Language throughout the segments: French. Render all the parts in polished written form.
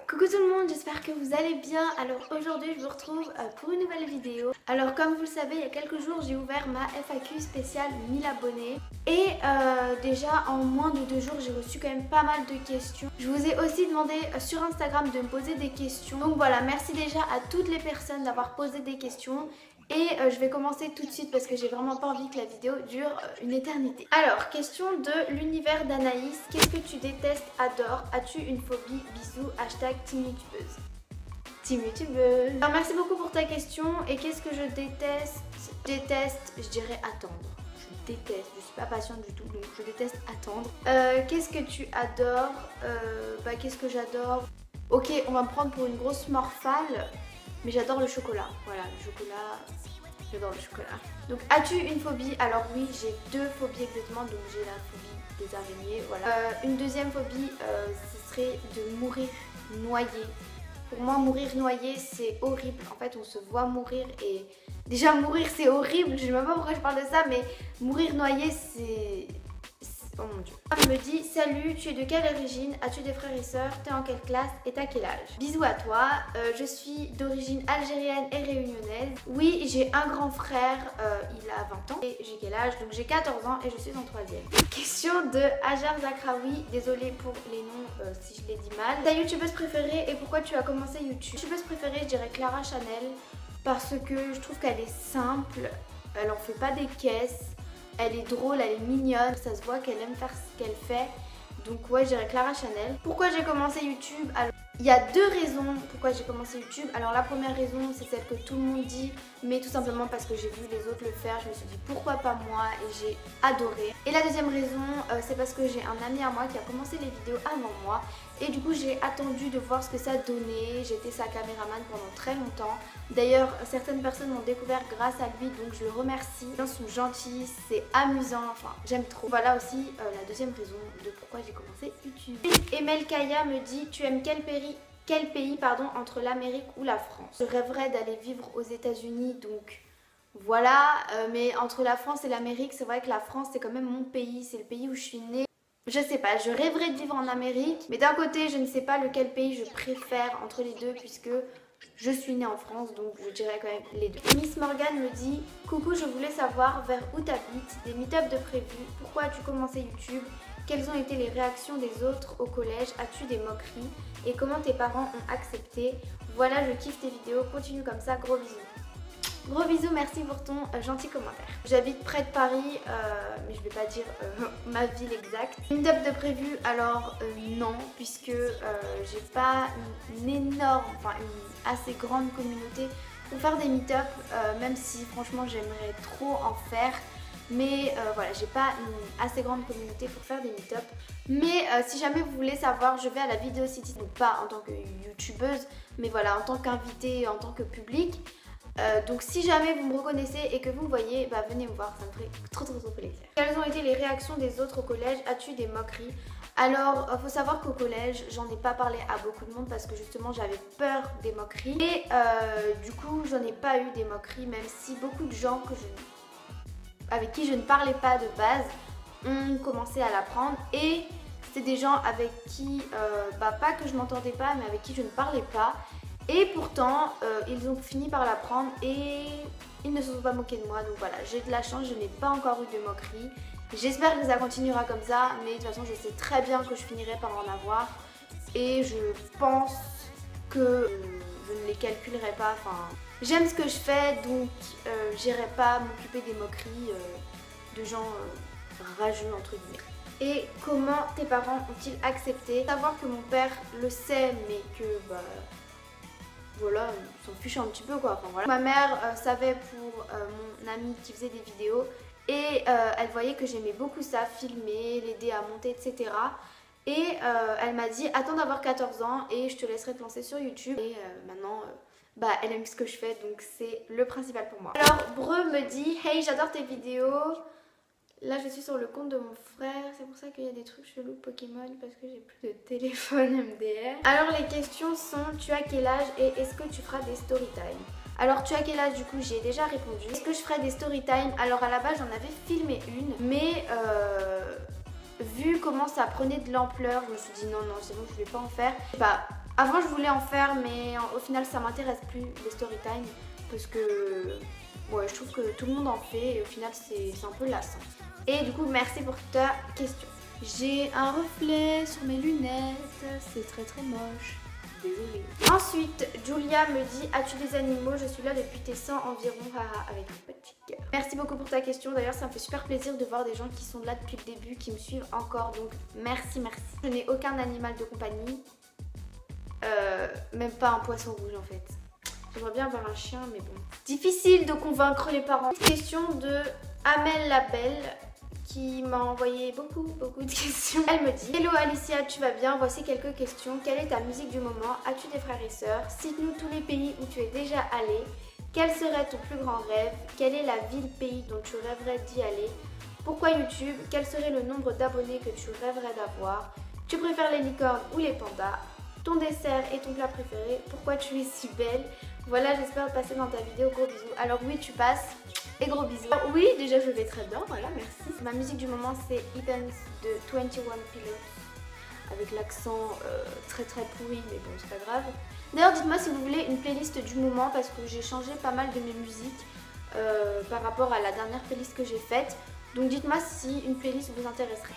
Coucou tout le monde, j'espère que vous allez bien. Alors aujourd'hui je vous retrouve pour une nouvelle vidéo. Alors comme vous le savez, il y a quelques jours j'ai ouvert ma FAQ spéciale 1000 abonnés. Et déjà en moins de 2 jours j'ai reçu quand même pas mal de questions. Je vous ai aussi demandé sur Instagram de me poser des questions. Donc voilà, merci déjà à toutes les personnes d'avoir posé des questions. Et je vais commencer tout de suite parce que j'ai vraiment pas envie que la vidéo dure une éternité. Alors, question de l'univers d'Anaïs. Qu'est-ce que tu détestes, adores? As-tu une phobie? Bisous, hashtag team youtubeuse. Team youtubeuse. Alors, merci beaucoup pour ta question. Et qu'est-ce que je déteste? Déteste, je dirais attendre. Je déteste, je suis pas patiente du tout, donc je déteste attendre. Qu'est-ce que tu adores? Qu'est-ce que j'adore? Ok, on va me prendre pour une grosse morphale. Mais j'adore le chocolat, voilà, le chocolat, j'adore le chocolat. Donc as-tu une phobie? Alors oui, j'ai 2 phobies exactement, donc j'ai la phobie des araignées, voilà. Une deuxième phobie, ce serait de mourir noyé. Pour moi, mourir noyé, c'est horrible. En fait, on se voit mourir et déjà mourir, c'est horrible. Je ne sais même pas pourquoi je parle de ça, mais mourir noyé, c'est... Oh mon dieu. Elle me dit salut, tu es de quelle origine? As-tu des frères et sœurs? T'es en quelle classe? Et t'as quel âge? Bisous à toi, je suis d'origine algérienne et réunionnaise. Oui, j'ai un grand frère, il a 20 ans. Et j'ai quel âge? Donc j'ai 14 ans et je suis en 3e. Question de Hajar Zakraoui, désolée pour les noms si je les dis mal. Ta youtubeuse préférée et pourquoi tu as commencé YouTube? Youtubeuse préférée, je dirais Clara Chanel, parce que je trouve qu'elle est simple, elle en fait pas des caisses. Elle est drôle, elle est mignonne, ça se voit qu'elle aime faire ce qu'elle fait. Donc ouais, je dirais Clara Chanel. Pourquoi j'ai commencé YouTube? Alors, il y a 2 raisons pourquoi j'ai commencé YouTube. Alors la première raison, c'est celle que tout le monde dit, mais tout simplement parce que j'ai vu les autres le faire. Je me suis dit pourquoi pas moi et j'ai adoré. Et la deuxième raison, c'est parce que j'ai un ami à moi qui a commencé les vidéos avant moi. Et du coup j'ai attendu de voir ce que ça donnait. J'étais sa caméraman pendant très longtemps. D'ailleurs certaines personnes m'ont découvert grâce à lui, donc je le remercie. Les gens sont gentils, c'est amusant, enfin j'aime trop. Voilà aussi la deuxième raison de pourquoi j'ai commencé YouTube. Et Emel Kaya me dit tu aimes quel pays entre l'Amérique ou la France? Je rêverais d'aller vivre aux États-Unis, donc voilà, mais entre la France et l'Amérique, c'est vrai que la France c'est quand même mon pays, c'est le pays où je suis née. Je sais pas, je rêverais de vivre en Amérique, mais d'un côté, je ne sais pas lequel pays je préfère entre les deux puisque je suis née en France, donc je dirais quand même les deux. Miss Morgan me dit coucou, je voulais savoir vers où t'habites, des meet-up de prévus, pourquoi as-tu commencé YouTube, quelles ont été les réactions des autres au collège, as-tu des moqueries et comment tes parents ont accepté. Voilà, je kiffe tes vidéos, continue comme ça, gros bisous. Gros bisous, merci pour ton gentil commentaire. J'habite près de Paris, mais je vais pas dire ma ville exacte. Une date de prévu, alors non, puisque j'ai pas une énorme, enfin une assez grande communauté pour faire des meet-up, même si franchement j'aimerais trop en faire. Mais voilà, j'ai pas une assez grande communauté pour faire des meet-up. Mais si jamais vous voulez savoir, je vais à la Video City, donc pas en tant que youtubeuse, mais voilà, en tant qu'invitée, en tant que public. Donc si jamais vous me reconnaissez et que vous me voyez, venez me voir, ça me ferait trop plaisir. Quelles ont été les réactions des autres au collège? As-tu des moqueries? Alors faut savoir qu'au collège j'en ai pas parlé à beaucoup de monde parce que justement j'avais peur des moqueries. Et du coup j'en ai pas eu des moqueries, même si beaucoup de gens avec qui je ne parlais pas de base ont commencé à l'apprendre. Et c'est des gens avec qui, pas que je m'entendais pas, mais avec qui je ne parlais pas. Et pourtant, ils ont fini par l'apprendre et ils ne se sont pas moqués de moi. Donc voilà, j'ai de la chance, je n'ai pas encore eu de moquerie. J'espère que ça continuera comme ça, mais de toute façon, je sais très bien que je finirai par en avoir. Et je pense que je ne les calculerai pas. Enfin, j'aime ce que je fais, donc j'irai pas m'occuper des moqueries de gens rageux entre guillemets. Et comment tes parents ont-ils accepté? Savoir que mon père le sait, mais que voilà, ils s'en fichent un petit peu quoi. Enfin, voilà. Ma mère savait pour mon amie qui faisait des vidéos et elle voyait que j'aimais beaucoup ça, filmer, l'aider à monter, etc. Et elle m'a dit attends d'avoir 14 ans et je te laisserai te lancer sur YouTube. Et maintenant, elle aime ce que je fais, donc c'est le principal pour moi. Alors Breu me dit hey, j'adore tes vidéos. Là je suis sur le compte de mon frère, c'est pour ça qu'il y a des trucs chelous Pokémon parce que j'ai plus de téléphone MDR. Alors les questions sont tu as quel âge et est-ce que tu feras des story time? Alors tu as quel âge, du coup j'y ai déjà répondu. Est-ce que je ferai des story time? Alors à la base j'en avais filmé une, mais vu comment ça prenait de l'ampleur, je me suis dit non, c'est bon, je vais pas en faire. Bah, avant je voulais en faire, mais au final ça m'intéresse plus les story time parce que ouais, je trouve que tout le monde en fait et au final c'est un peu lassant. Et du coup, merci pour ta question. J'ai un reflet sur mes lunettes, c'est très moche. Désolée. Ensuite, Julia me dit: as-tu des animaux? Je suis là depuis tes 100 environ, haha, avec un petit cœur. Merci beaucoup pour ta question. D'ailleurs, ça me fait super plaisir de voir des gens qui sont là depuis le début, qui me suivent encore. Donc, merci. Je n'ai aucun animal de compagnie. Même pas un poisson rouge en fait. J'aimerais bien avoir un chien, mais bon. Difficile de convaincre les parents. Question de Amel Labelle, qui m'a envoyé beaucoup de questions. Elle me dit: hello Alicia, tu vas bien? Voici quelques questions. Quelle est ta musique du moment? As-tu des frères et sœurs? Cite-nous tous les pays où tu es déjà allé. Quel serait ton plus grand rêve? Quelle est la ville, pays dont tu rêverais d'y aller? Pourquoi YouTube? Quel serait le nombre d'abonnés que tu rêverais d'avoir? Tu préfères les licornes ou les pandas? Ton dessert et ton plat préféré? Pourquoi tu es si belle? Voilà, j'espère passer dans ta vidéo. Gros bisous. Alors oui, tu passes. Et gros bisous. Oui, déjà je vais très bien, voilà, merci. Ma musique du moment c'est Ethans de 21 Pilots, avec l'accent très pourri, mais bon, c'est pas grave. D'ailleurs, dites-moi si vous voulez une playlist du moment, parce que j'ai changé pas mal de mes musiques par rapport à la dernière playlist que j'ai faite. Donc dites-moi si une playlist vous intéresserait.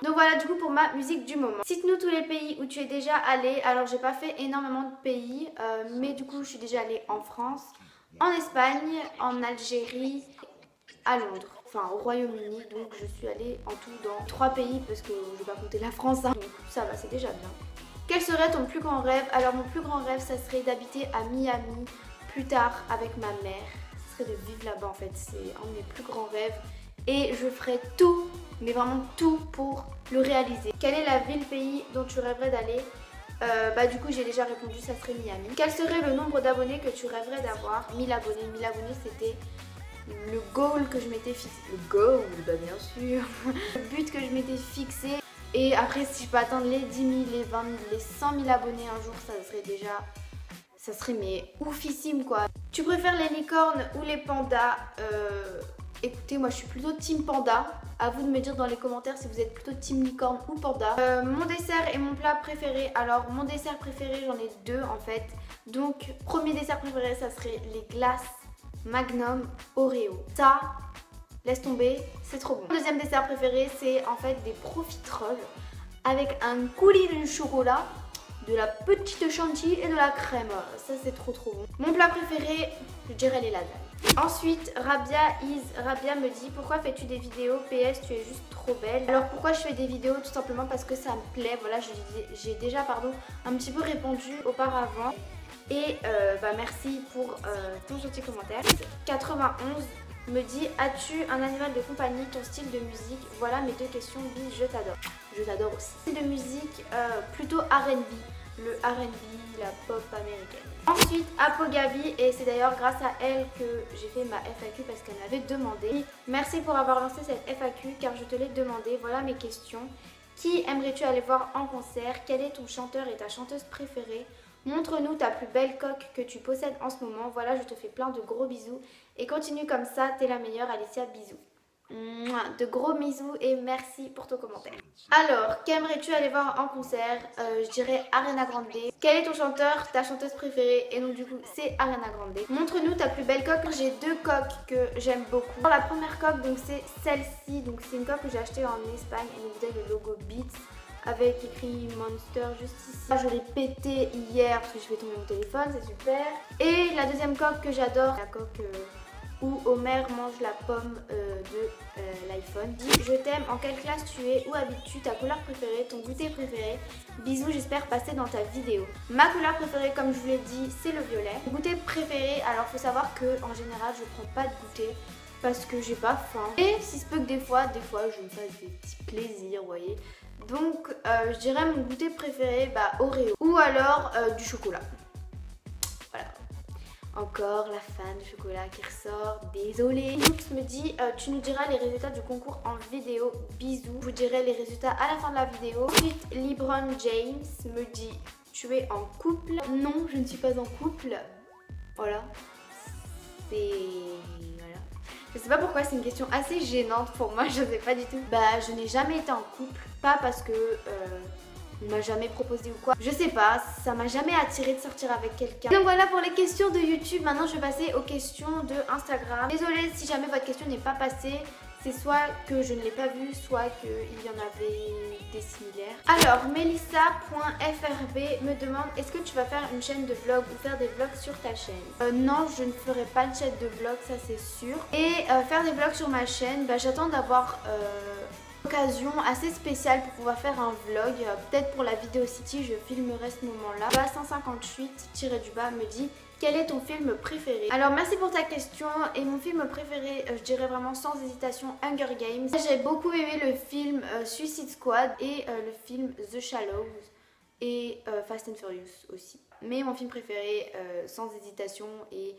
Donc voilà du coup pour ma musique du moment. Cite-nous tous les pays où tu es déjà allé. Alors j'ai pas fait énormément de pays, mais du coup je suis déjà allée en France, en Espagne, en Algérie, à Londres, enfin au Royaume-Uni. Donc je suis allée en tout dans 3 pays parce que je vais pas compter la France, hein. Donc ça va, c'est déjà bien. Quel serait ton plus grand rêve? Alors mon plus grand rêve ça serait d'habiter à Miami plus tard avec ma mère. Ce serait de vivre là-bas en fait, c'est un de mes plus grands rêves. Et je ferai tout, mais vraiment tout pour le réaliser. Quelle est la ville, pays dont tu rêverais d'aller? Bah du coup j'ai déjà répondu, ça serait Miami. Quel serait le nombre d'abonnés que tu rêverais d'avoir? 1000 abonnés. 1000 abonnés c'était le goal que je m'étais fixé. Le goal, bah bien sûr. Le but que je m'étais fixé. Et après si je peux atteindre les 10 000, les 20 000, les 100 000 abonnés un jour, ça serait déjà... ça serait mais oufissime quoi. Tu préfères les licornes ou les pandas? Écoutez, moi je suis plutôt team panda. À vous de me dire dans les commentaires si vous êtes plutôt team licorne ou panda. Mon dessert et mon plat préféré. Alors mon dessert préféré, j'en ai 2 en fait. Donc premier dessert préféré, ça serait les glaces Magnum Oreo. Ça, laisse tomber, c'est trop bon. Mon deuxième dessert préféré, c'est en fait des profiteroles avec un coulis de chocolat, de la petite chantilly et de la crème. Ça c'est trop bon. Mon plat préféré, je dirais les lasagnes. Ensuite, Rabia me dit: pourquoi fais-tu des vidéos? PS, tu es juste trop belle. Alors pourquoi je fais des vidéos? Tout simplement parce que ça me plaît. Voilà, j'ai déjà un petit peu répondu auparavant. Et bah merci pour ton gentil commentaire. 91 me dit: as-tu un animal de compagnie? Ton style de musique? Voilà mes 2 questions. Bis, je t'adore. Je t'adore aussi. Style de musique plutôt R&B. Le R&B, la pop américaine. Ensuite, Apogabi, et c'est d'ailleurs grâce à elle que j'ai fait ma FAQ parce qu'elle m'avait demandé. Merci pour avoir lancé cette FAQ car je te l'ai demandé. Voilà mes questions. Qui aimerais-tu aller voir en concert? Quel est ton chanteur et ta chanteuse préférée? Montre-nous ta plus belle coque que tu possèdes en ce moment. Voilà, je te fais plein de gros bisous. Et continue comme ça, t'es la meilleure Alicia, bisous. De gros bisous et merci pour ton commentaire. Alors, qu'aimerais-tu aller voir en concert? Je dirais Ariana Grande. Quel est ton chanteur, ta chanteuse préférée? Et donc du coup c'est Ariana Grande. Montre-nous ta plus belle coque. J'ai 2 coques que j'aime beaucoup. La première coque donc c'est celle-ci. Donc c'est une coque que j'ai achetée en Espagne. Et donc vous avez le logo Beats avec écrit Monster juste ici. Je l'ai pété hier parce que je fais tomber mon téléphone, c'est super. Et la deuxième coque que j'adore, la coque où Homer mange la pomme de l'iPhone. Dis: je t'aime, en quelle classe tu es, où habites-tu, ta couleur préférée, ton goûter préféré? Bisous, j'espère passer dans ta vidéo. Ma couleur préférée, comme je vous l'ai dit, c'est le violet. Mon goûter préféré, alors faut savoir que en général je prends pas de goûter parce que j'ai pas faim. Et si se peut que des fois je me fasse des petits plaisirs, vous voyez. Donc je dirais mon goûter préféré, bah Oreo. Ou alors du chocolat. Voilà. Encore la fan de chocolat qui ressort, désolée. Lux me dit tu nous diras les résultats du concours en vidéo, bisous. Je vous dirai les résultats à la fin de la vidéo. Ensuite LeBron James me dit tu es en couple. Non, je ne suis pas en couple. Voilà. Voilà. Je sais pas pourquoi, c'est une question assez gênante pour moi, je sais pas du tout. Bah je n'ai jamais été en couple, pas parce que on m'a jamais proposé ou quoi. Je sais pas, ça m'a jamais attiré de sortir avec quelqu'un. Donc voilà pour les questions de YouTube. Maintenant je vais passer aux questions de Instagram. Désolée si jamais votre question n'est pas passée. C'est soit que je ne l'ai pas vue, soit qu'il y en avait des similaires. Alors, Melissa.frb me demande est-ce que tu vas faire une chaîne de vlog ou faire des vlogs sur ta chaîne? Non, je ne ferai pas de chaîne de vlog, ça c'est sûr. Et faire des vlogs sur ma chaîne, bah, j'attends d'avoir occasion assez spéciale pour pouvoir faire un vlog. Peut-être pour la Vidéo City, je filmerai ce moment-là. 158-du-bas me dit quel est ton film préféré? Alors merci pour ta question et mon film préféré, je dirais vraiment sans hésitation Hunger Games. J'ai beaucoup aimé le film Suicide Squad et le film The Shallows et Fast and Furious aussi. Mais mon film préféré sans hésitation et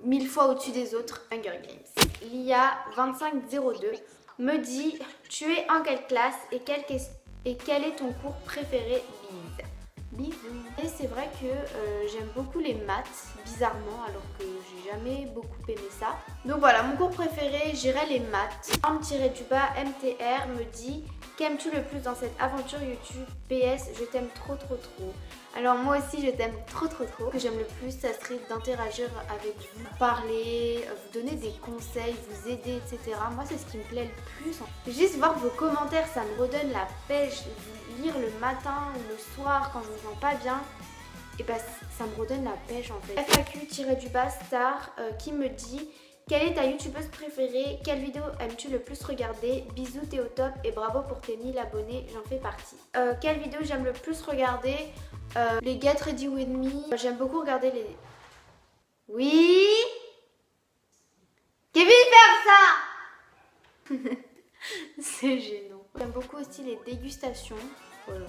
1000 fois au-dessus des autres, Hunger Games. Lia2502 me dit tu es en quelle classe et quel est ton cours préféré? Bise. Bisous. Et c'est vrai que j'aime beaucoup les maths, bizarrement, alors que j'ai jamais beaucoup aimé ça. Donc voilà, mon cours préféré, j'irai les maths. Homme-du-bas MTR me dit qu'aimes-tu le plus dans cette aventure YouTube? PS, je t'aime trop trop trop. Alors moi aussi je t'aime trop trop trop. Ce que j'aime le plus, ça serait d'interagir avec vous, parler, vous donner des conseils, vous aider, etc. Moi c'est ce qui me plaît le plus. Juste voir vos commentaires, ça me redonne la pêche. Vous lire le matin ou le soir quand je vous sens pas bien, et bah ça me redonne la pêche en fait. FAQ-du-bas star qui me dit quelle est ta youtubeuse préférée? Quelle vidéo aimes-tu le plus regarder? Bisous, t'es au top et bravo pour tes 1000 abonnés, j'en fais partie. Quelle vidéo j'aime le plus regarder? Les Get Ready With Me. J'aime beaucoup regarder les... Oui? Kevin, faire ça. C'est gênant. J'aime beaucoup aussi les dégustations. Voilà.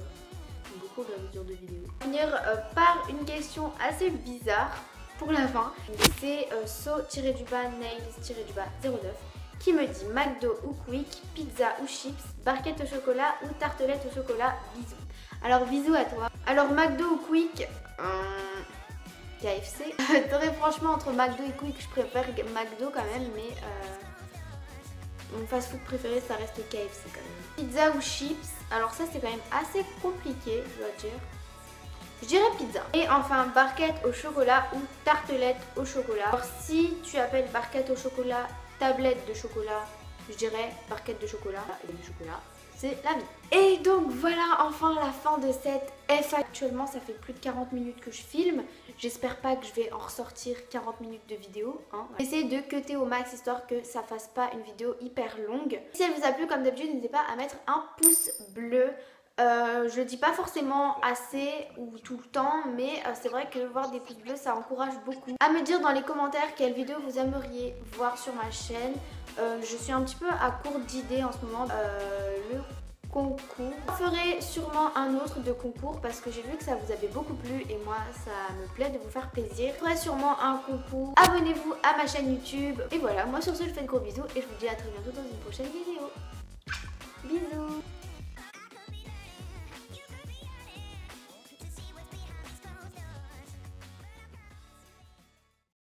J'aime beaucoup regarder ce genre de vidéos. On va finir par une question assez bizarre pour la fin. C'est so-nails-09 qui me dit McDo ou Quick, pizza ou chips, barquette au chocolat ou tartelette au chocolat, bisous. Alors bisous à toi. Alors McDo ou Quick, KFC. T'aurais franchement entre McDo et Quick, je préfère McDo quand même, mais mon fast food préféré ça reste KFC quand même. Pizza ou chips, alors ça c'est quand même assez compliqué je dois dire. Je dirais pizza. Et enfin barquette au chocolat ou tartelette au chocolat. Alors si tu appelles barquette au chocolat, tablette de chocolat, je dirais barquette de chocolat et du chocolat. C'est la vie. Et donc voilà enfin la fin de cette FAQ. Actuellement ça fait plus de 40 minutes que je filme. J'espère pas que je vais en ressortir 40 minutes de vidéo. J'essaie de cutter au max histoire que ça fasse pas une vidéo hyper longue. Si elle vous a plu comme d'habitude n'hésitez pas à mettre un pouce bleu. Je le dis pas forcément assez ou tout le temps, mais c'est vrai que voir des pouces bleus ça encourage beaucoup. À me dire dans les commentaires quelle vidéo vous aimeriez voir sur ma chaîne. Je suis un petit peu à court d'idées en ce moment. Le concours. Je ferai sûrement un autre de concours parce que j'ai vu que ça vous avait beaucoup plu et moi ça me plaît de vous faire plaisir. Je ferai sûrement un concours. Abonnez-vous à ma chaîne YouTube. Et voilà, moi sur ce je vous fais de gros bisous et je vous dis à très bientôt dans une prochaine vidéo. Bisous.